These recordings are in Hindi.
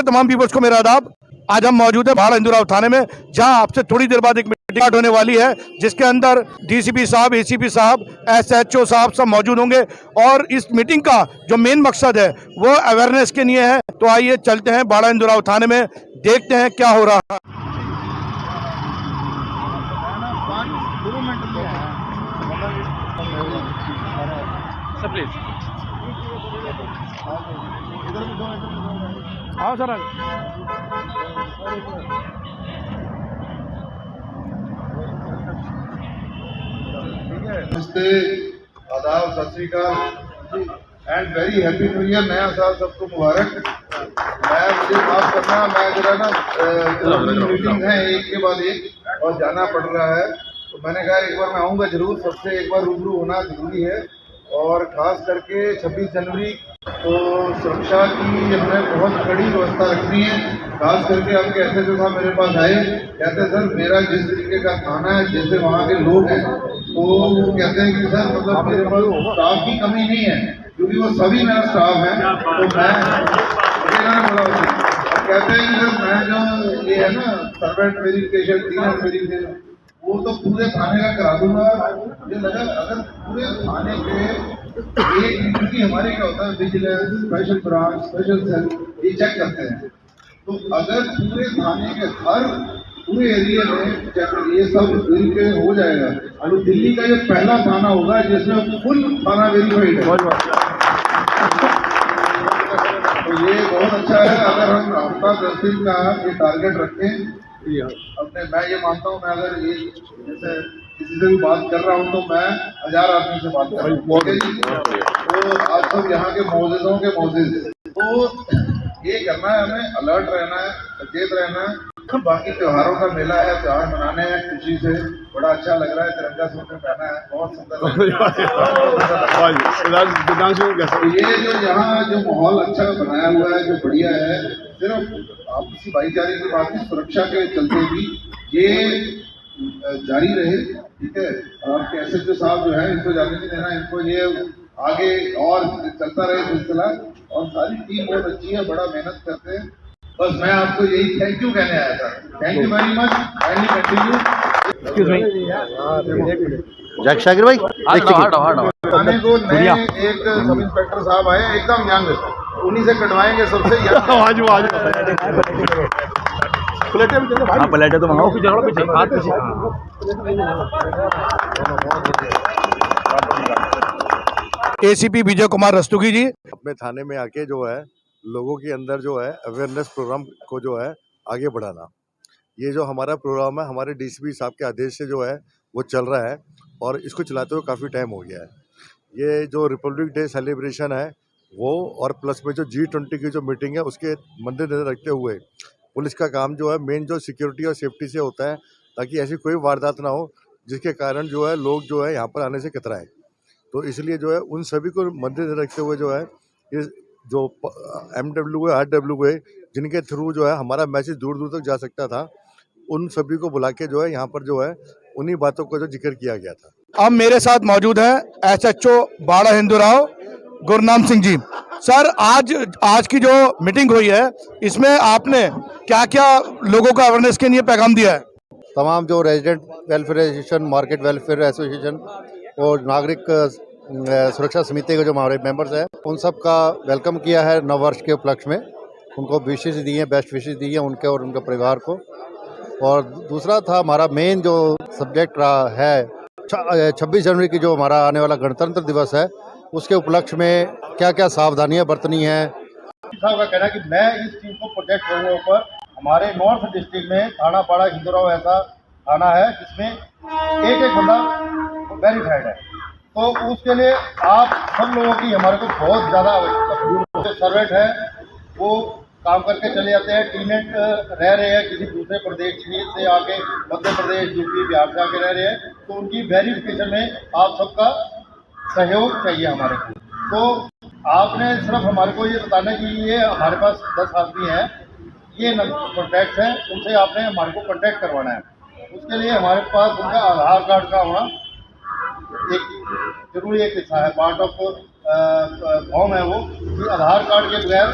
तमाम व्यूअर्स को मेरा आदाब। आज हम मौजूद हैं भाड़ा हिंदूराव थाने में, जहां आपसे थोड़ी देर बाद एक मीटिंग स्टार्ट होने वाली है, जिसके अंदर डीसीपी साहब, एसीपी साहब, एसएचओ साहब सब मौजूद होंगे। और इस मीटिंग का जो मेन मकसद है वो अवेयरनेस के लिए है। तो आइए चलते हैं भाड़ा हिंदूराव थाने में, देखते हैं क्या हो रहा है। आओ सर। नमस्ते, आदाब, सत श्री अकाल and very happy new year. नया साल सबको मुबारक। मुझे माफ करना, मैं जरा ना मीटिंग है एक के बाद एक और जाना पड़ रहा है, तो मैंने कहा एक बार मैं आऊँगा जरूर, सबसे एक बार रूबरू होना जरूरी है। और ख़ास करके 26 जनवरी तो सुरक्षा की हमने बहुत कड़ी व्यवस्था रखनी है। खास करके अब कैसे जो था मेरे पास आए, कहते सर मेरा जिस तरीके का थाना है, जैसे वहाँ के लोग हैं, तो वो कहते हैं कि सर मतलब मेरे पास स्टाफ की कमी नहीं है, क्योंकि वो सभी मेरा स्टाफ है। तो मैं बोला, कहते हैं कि सर मैं जो ये है ना सर्वेंट वेरिफिकेशन, क्लीनर वेरिफिकेशन, वो तो पूरे थाने का करा दूंगा। मुझे लगा अगर पूरे थाने के एक, क्योंकि हमारे क्या होता है vigilance, special branch, special cell ये चेक करते हैं, तो अगर पूरे थाने के हर पूरे एरिया में चेक ये सब वेरीफाई हो जाएगा, तो दिल्ली का ये पहला थाना होगा जिसमें फुल थाना वेरीफाइड है। तो ये बहुत अच्छा है। अगर हम हफ्ता 10 दिन का ये टारगेट रखें अपने, मैं ये मानता हूँ, मैं अगर ये जैसे किसी से भी बात कर रहा हूँ तो मैं 1000 आदमी से बात कर रहा हूँ। तो आज सब यहाँ के मौजूदों के मौजूद, तो ये करना है, हमें अलर्ट रहना है, सचेत रहना है। बाकी त्योहारों का मेला है, त्योहार मनाने हैं खुशी से, बड़ा अच्छा लग रहा है। तिरंगा सूट में पहना है, बहुत सुंदर ये जो यहाँ जो माहौल अच्छा बनाया हुआ है, जो बढ़िया है, सिर्फ आपसी भाईचारे की बात नहीं, सुरक्षा के चलते भी ये जारी रहे, ठीक है। और आपके एसएचओ साहब जो है, इनको जाने नहीं देना, इनको ये आगे और चलता रहे सिलसिला। और सारी टीम बहुत अच्छी है, बड़ा मेहनत करते हैं। बस मैं आपको यही थैंक यू कहने आया था। Thank you very much, kindly continue. Shakir भाई थाने को नए एक सब इंस्पेक्टर साहब आए, एकदम यंग, उन्हीं से कटवाएंगे सबसे प्लेटें तो मंगाओ। एसीपी विजय कुमार रस्तोगी जी अपने थाने में आके जो है लोगों के अंदर जो है अवेयरनेस प्रोग्राम को जो है आगे बढ़ाना, ये जो हमारा प्रोग्राम है हमारे डीसीपी साहब के आदेश से जो है वो चल रहा है और इसको चलाते हुए काफ़ी टाइम हो गया है। ये जो रिपब्लिक डे सेलिब्रेशन है वो, और प्लस में जो G20 की जो मीटिंग है उसके मद्देनजर रखते हुए पुलिस का काम जो है मेन जो सिक्योरिटी और सेफ्टी से होता है, ताकि ऐसी कोई वारदात ना हो जिसके कारण जो है लोग जो है यहाँ पर आने से कतराएं। तो इसलिए जो है उन सभी को मद्देनजर रखते हुए जो है ये जो MWA, RWA जिनके थ्रू जो है हमारा मैसेज दूर दूर तक जा सकता था, उन सभी को बुला के जो है यहाँ पर जो है उन्हीं बातों का जो जिक्र किया गया था। अब मेरे साथ मौजूद हैं एसएचओ भाड़ा हिंदूराव गुरनाम सिंह जी। सर, आज की जो मीटिंग हुई है, इसमें आपने क्या क्या लोगों को अवेयरनेस के लिए पैगाम दिया है? तमाम जो resident welfare association, market welfare association और नागरिक सुरक्षा समिति के जो हमारे मेंबर्स हैं, उन सब का वेलकम किया है नव वर्ष के उपलक्ष्य में। उनको विशेष दी हैं, बेस्ट विशेष दी हैं उनके और उनके परिवार को। और दूसरा था हमारा मेन जो सब्जेक्ट रहा है 26 जनवरी की जो हमारा आने वाला गणतंत्र दिवस है, उसके उपलक्ष्य में क्या क्या सावधानियां बरतनी हैं। साहब का कहना है कि मैं इस चीज़ को प्रोटेक्ट करने ऊपर, हमारे नॉर्थ डिस्ट्रिक्ट में थाना पाड़ा हिंदूराव ऐसा थाना है जिसमें एक बंदा वेरीफाइड है, तो उसके लिए आप सब लोगों की हमारे को बहुत ज़्यादा जो सर्वेंट है वो काम करके चले जाते हैं, टीमेट रह रहे हैं किसी दूसरे प्रदेश से आके, मध्य प्रदेश, यूपी, बिहार से आके रह रहे हैं, तो उनकी वेरिफिकेशन में आप सबका सहयोग चाहिए हमारे को। तो आपने सिर्फ हमारे को ये बताना कि ये हमारे पास 10 आदमी हैं, ये कॉन्टैक्ट हैं, उनसे आपने हमारे को कॉन्टैक्ट करवाना है। उसके लिए हमारे पास उनका आधार कार्ड का होना एक जरूरी एक हिस्सा है, पार्ट ऑफ फॉर्म है वो, कि आधार कार्ड के बगैर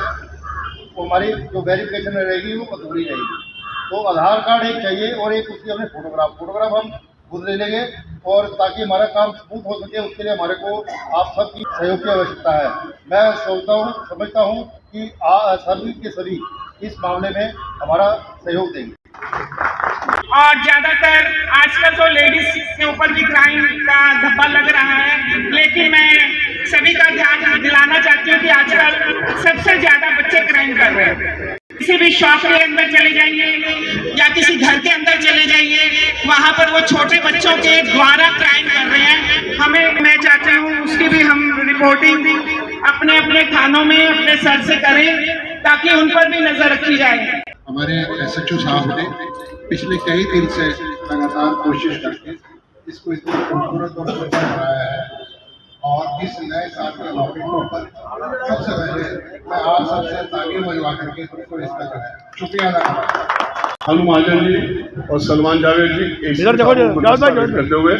वो हमारी जो वेरिफिकेशन रहेगी वो अधूरी रहेगी। तो आधार कार्ड एक चाहिए और एक उसकी हमें फोटोग्राफ हम खुद ले लेंगे, और ताकि हमारा काम स्मूथ हो सके उसके लिए हमारे को आप सबकी सहयोग की आवश्यकता है। मैं समझता हूँ कि सभी के सभी इस मामले में हमारा सहयोग देंगे। और ज्यादातर आजकल तो लेडीज के ऊपर भी क्राइम का धब्बा लग रहा है, लेकिन मैं सभी का ध्यान दिलाना चाहती हूँ कि आजकल सबसे ज्यादा बच्चे क्राइम कर रहे हैं। किसी भी शॉप के अंदर चले जाइए या किसी घर के अंदर चले जाइए, वहाँ पर वो छोटे बच्चों के द्वारा क्राइम कर रहे हैं। मैं चाहती हूँ उसकी भी हम रिपोर्टिंग अपने अपने थानों में अपने सर से करें, ताकि उन पर भी नजर रखी जाए। हमारे SHO साहब ने पिछले कई दिन से लगातार कोशिश करके इसको इतना खूबसूरत और सुंदर बनाया है, और इस नए साल के मौके पर सबसे पहले मैं आप सबसे ताली बजवा करके सबको इसका जो है शुक्रिया अदा करता हूं। हनु महाजन जी और सलमान जावेद जी करते हुए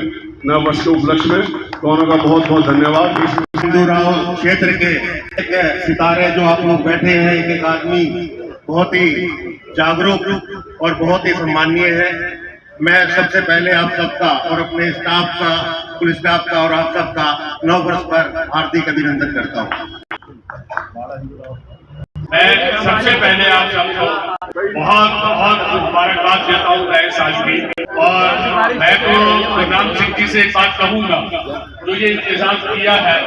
नव वर्ष के उपलक्ष्य में दोनों का बहुत बहुत धन्यवाद। हिंदूराव क्षेत्र के एक सितारे जो आप लोग बैठे हैं, एक एक आदमी बहुत ही जागरूक और बहुत ही सम्मानीय है। मैं सबसे पहले आप सबका और अपने स्टाफ का, पुलिस स्टाफ का और आप सबका नव वर्ष पर हार्दिक अभिनंदन करता हूँ। मैं सबसे पहले आप सबको बहुत बहुत मुबारकबाद देता हूँ नए साल की। और मैं तो गुरनाम सिंह जी से एक बात कहूंगा, जो ये इंतजाम किया है,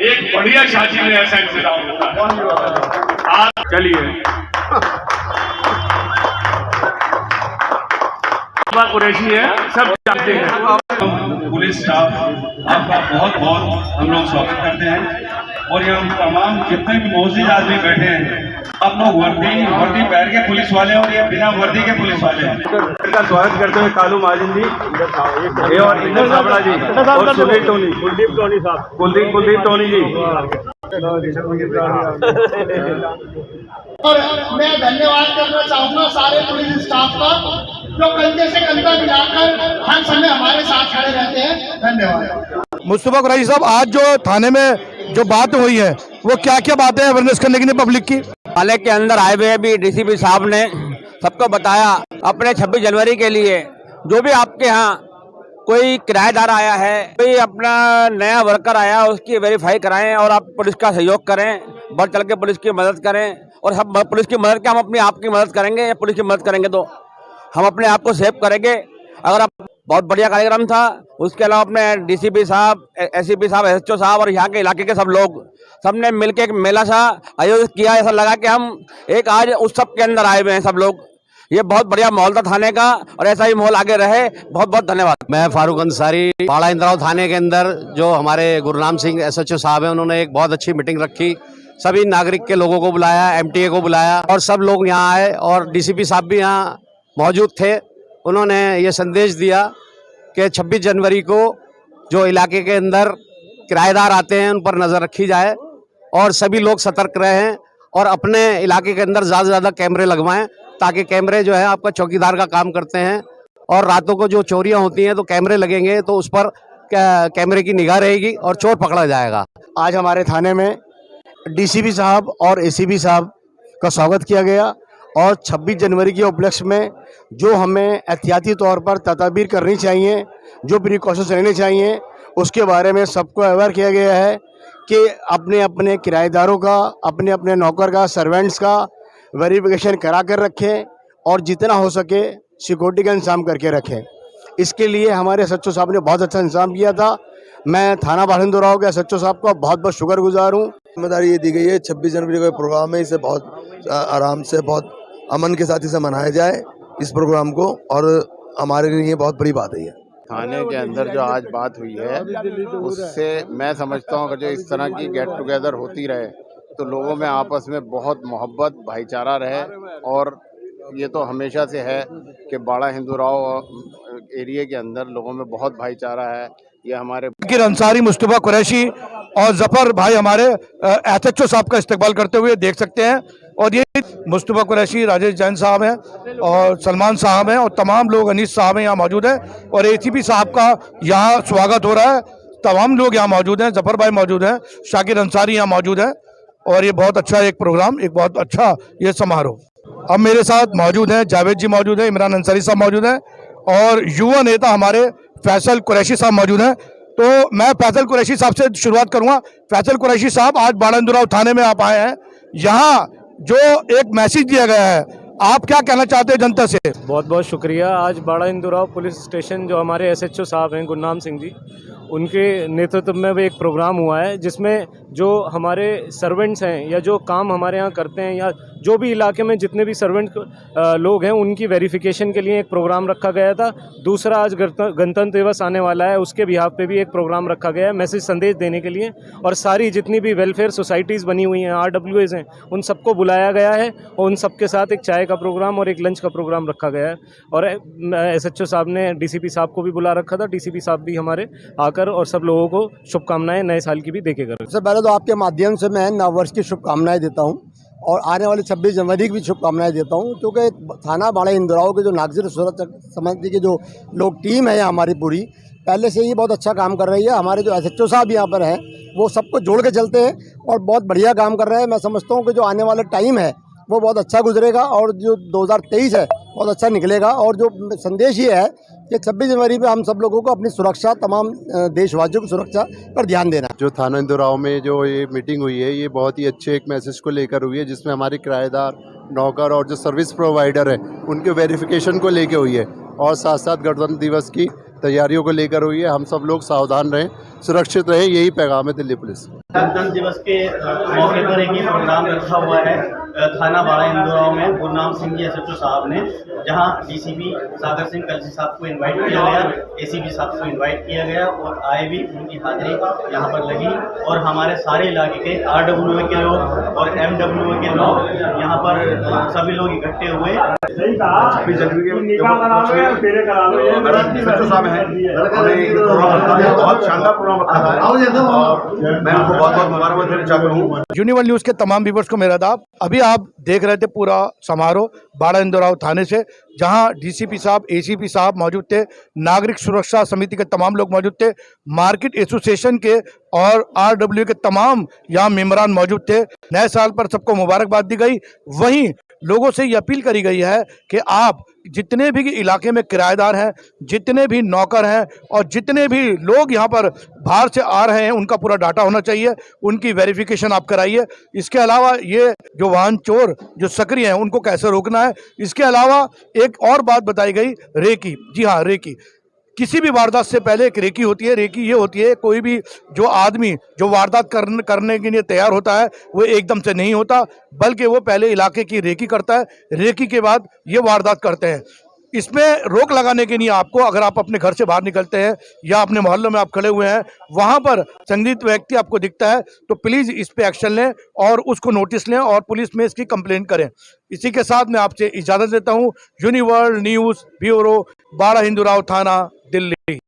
एक बढ़िया शादी में ऐसा इंतजाम होता है। आज चलिए कुरैशी है, सब जानते हैं। पुलिस स्टाफ आपका बहुत बहुत हम लोग स्वागत करते हैं, और ये तमाम जितने भी मौजूद आदमी बैठे हैं, आप लोग वर्दी पहन के पुलिस वाले और ये बिना वर्दी के पुलिस वाले हैं। का स्वागत करते हुए कालू महाजन जी और इंद्र छाबड़ा जी और सुनील टोनी, कुलदीप टोनी जी। और मैं धन्यवाद करना चाहूंगा सारे पुलिस स्टाफ का, जो कंधे से कंधा मिलाकर हर समय हमारे साथ खड़े रहते हैं। धन्यवाद। मुस्तफा कुरैशी साहब, आज जो थाने में जो बात हुई है वो क्या क्या बातें अवेयरनेस करने के लिए पब्लिक की? थाने के अंदर आए हुए भी DCP साहब ने सबको बताया, अपने 26 जनवरी के लिए जो भी आपके यहाँ कोई किराएदार आया है, कोई अपना नया वर्कर आया, उसकी वेरीफाई कराएं और आप पुलिस का सहयोग करें, बढ़ चढ़ के पुलिस की मदद करें। और सब पुलिस की मदद क्या, हम अपनी आपकी मदद करेंगे या पुलिस की मदद करेंगे तो हम अपने आप को सेव करेंगे। अगर आप बहुत बढ़िया कार्यक्रम था। उसके अलावा अपने DCP साहब, SCP साहब, SHO साहब और यहाँ के इलाके के सब लोग, सबने मिलकर एक मेला सा आयोजित किया। ऐसा लगा कि हम एक आज उत्सव के अंदर आए हुए हैं सब लोग। ये बहुत बढ़िया माहौल था थाने का, और ऐसा ही माहौल आगे रहे। बहुत बहुत धन्यवाद। मैं फारूक अंसारी, बाड़ा इंद्राव थाने के अंदर जो हमारे गुरनाम सिंह SHO साहब हैं, उन्होंने एक बहुत अच्छी मीटिंग रखी। सभी नागरिक के लोगों को बुलाया, MTA को बुलाया, और सब लोग यहाँ आए, और DCP साहब भी यहाँ मौजूद थे। उन्होंने ये संदेश दिया कि 26 जनवरी को जो इलाके के अंदर किराएदार आते हैं उन पर नज़र रखी जाए, और सभी लोग सतर्क रहें और अपने इलाके के अंदर ज़्यादा से ज़्यादा कैमरे लगवाएं, ताकि कैमरे जो है आपका चौकीदार का काम करते हैं। और रातों को जो चोरियां होती हैं तो कैमरे लगेंगे तो उस पर कैमरे की निगाह रहेगी और चोर पकड़ा जाएगा। आज हमारे थाने में DCP साहब और ACP साहब का स्वागत किया गया, और 26 जनवरी के उपलक्ष्य में जो हमें एहतियाती तौर पर तदाबीर करनी चाहिए, जो प्रिकॉशंस लेने चाहिए, उसके बारे में सबको अवेयर किया गया है कि अपने अपने किराएदारों का, अपने अपने नौकर का, सर्वेंट्स का वेरिफिकेशन करा कर रखें, और जितना हो सके सिक्योरिटी का इंतजाम करके रखें। इसके लिए हमारे SHO साहब ने बहुत अच्छा इंतजाम किया था। मैं थाना बाड़ा इंद्राव के SHO साहब का बहुत बहुत शुक्रगुजार हूँ। जिम्मेदारी ये दी गई है, 26 जनवरी का प्रोग्राम है, इसे बहुत आराम से, बहुत अमन के साथ इसे मनाया जाए इस प्रोग्राम को, और हमारे लिए ये बहुत बड़ी बात है। थाने के अंदर जो आज बात हुई है, उससे मैं समझता हूँ कि जो इस तरह की गेट टुगेदर होती रहे तो लोगों में आपस में बहुत मोहब्बत, भाईचारा रहे। और ये तो हमेशा से है कि बाड़ा हिंदूराव एरिया के अंदर लोगों में बहुत भाईचारा है। ये हमारे अंसारी, मुस्तफा कुरैशी और जफर भाई हमारे SHO साहब का इस्तकबाल करते हुए देख सकते हैं। और ये मुस्तफा कुरैशी, राजेश जैन साहब हैं, और सलमान साहब हैं, और तमाम लोग, अनीस साहब हैं यहाँ मौजूद हैं, और ACP साहब का यहाँ स्वागत हो रहा है। तमाम लोग यहाँ मौजूद हैं, जफर भाई मौजूद हैं, शाकिर अंसारी यहाँ मौजूद हैं, और ये बहुत अच्छा एक प्रोग्राम, एक बहुत अच्छा ये समारोह। अब मेरे साथ मौजूद हैं जावेद जी, मौजूद हैं इमरान अंसारी साहब, मौजूद हैं और युवा नेता हमारे फैसल कुरैशी साहब मौजूद हैं। तो मैं फैसल कुरैशी साहब से शुरुआत करूंगा। फैसल कुरैशी साहब, आज बाड़ा इंदुराव थाने में आप आए हैं, यहाँ जो एक मैसेज दिया गया है, आप क्या कहना चाहते हैं जनता से? बहुत बहुत शुक्रिया। आज बाड़ा इंदुराव पुलिस स्टेशन जो हमारे SHO साहब हैं गुरनाम सिंह जी, उनके नेतृत्व में भी एक प्रोग्राम हुआ है जिसमें जो हमारे सर्वेंट्स हैं या जो काम हमारे यहाँ करते हैं या जो भी इलाके में जितने भी सर्वेंट लोग हैं उनकी वेरिफिकेशन के लिए एक प्रोग्राम रखा गया था। दूसरा, आज गणतंत्र दिवस आने वाला है, उसके बिहाफ पे भी एक प्रोग्राम रखा गया है मैसेज संदेश देने के लिए। और सारी जितनी भी वेलफेयर सोसाइटीज़ बनी हुई हैं, RWAs हैं, उन सबको बुलाया गया है और उन सबके साथ एक चाय का प्रोग्राम और एक लंच का प्रोग्राम रखा गया है। और SHO साहब ने DCP साहब को भी बुला रखा था। DCP साहब भी हमारे आकर और सब लोगों को शुभकामनाएं नए साल की भी देके कर। सबसे पहले तो आपके माध्यम से मैं नव वर्ष की शुभकामनाएं देता हूं और आने वाली 26 जनवरी की भी शुभकामनाएं देता हूं, क्योंकि थाना बाड़ा इंदुराव के जो नागरिक सुरक्षा समिति की जो लोग टीम है हमारी पूरी, पहले से ही बहुत अच्छा काम कर रही है। हमारे जो SHO साहब यहाँ पर हैं वो सबको जोड़ के चलते हैं और बहुत बढ़िया काम कर रहे हैं। मैं समझता हूँ कि जो आने वाला टाइम है वो बहुत अच्छा गुजरेगा और जो 2023 है बहुत अच्छा निकलेगा। और जो संदेश ये है कि 26 जनवरी पे हम सब लोगों को अपनी सुरक्षा, तमाम देशवासियों की सुरक्षा पर ध्यान देना। जो थाना इंदुराव में जो ये मीटिंग हुई है, ये बहुत ही अच्छे एक मैसेज को लेकर हुई है, जिसमें हमारे किराएदार, नौकर और जो सर्विस प्रोवाइडर है उनके वेरिफिकेशन को लेकर हुई है और साथ साथ गणतंत्र दिवस की तैयारियों को लेकर हुई है। हम सब लोग सावधान रहें, सुरक्षित रहें, यही पैगाम है दिल्ली पुलिस। गणतंत्र दिवस के मौके पर एक प्रोग्राम रखा हुआ है थाना बाड़ा इंदुराव में गुरनाम सिंह जी SHO साहब ने, जहां DCP सागर सिंह कलसी साहब को इनवाइट किया गया, ACP साहब को इनवाइट किया गया और आए भी, उनकी हाजिरी यहां पर लगी और हमारे सारे इलाके के RWA के लोग और MWA के लोग यहां पर सभी लोग इकट्ठे हुए। 26 जनवरी के साहब हैं, बहुत शानदार प्रोग्राम रखा था, मैं उनको बहुत बहुत मुबारकबाद देना चाहता हूँ। यूनिवर्सल न्यूज़ के तमाम व्यूअर्स को मेरा आदाब। अभी आप देख रहे थे पूरा समारोह बाड़ा इंदुराव थाने से, जहां DCP साहब, ACP साहब मौजूद थे, नागरिक सुरक्षा समिति के तमाम लोग मौजूद थे, मार्केट एसोसिएशन के और RWA के तमाम यहाँ मेंबरान मौजूद थे। नए साल पर सबको मुबारकबाद दी गई। वहीं लोगों से ये अपील करी गई है कि आप जितने भी इलाके में किराएदार हैं, जितने भी नौकर हैं और जितने भी लोग यहाँ पर बाहर से आ रहे हैं, उनका पूरा डाटा होना चाहिए, उनकी वेरिफिकेशन आप कराइए। इसके अलावा ये जो वाहन चोर जो सक्रिय हैं उनको कैसे रोकना है। इसके अलावा एक और बात बताई गई, रेकी। जी हाँ, रेकी किसी भी वारदात से पहले एक रेकी होती है। रेकी ये होती है, कोई भी जो आदमी जो वारदात करने के लिए तैयार होता है वो एकदम से नहीं होता, बल्कि वो पहले इलाके की रेकी करता है, रेकी के बाद ये वारदात करते हैं। इसमें रोक लगाने के लिए आपको, अगर आप अपने घर से बाहर निकलते हैं या अपने मोहल्लों में आप खड़े हुए हैं, वहाँ पर संदिग्ध व्यक्ति आपको दिखता है तो प्लीज़ इस पे एक्शन लें और उसको नोटिस लें और पुलिस में इसकी कंप्लेंट करें। इसी के साथ मैं आपसे इजाज़त देता हूँ। यूनिवर्सल न्यूज़ ब्यूरो, बाड़ा इंदुराव थाना, दिल्ली।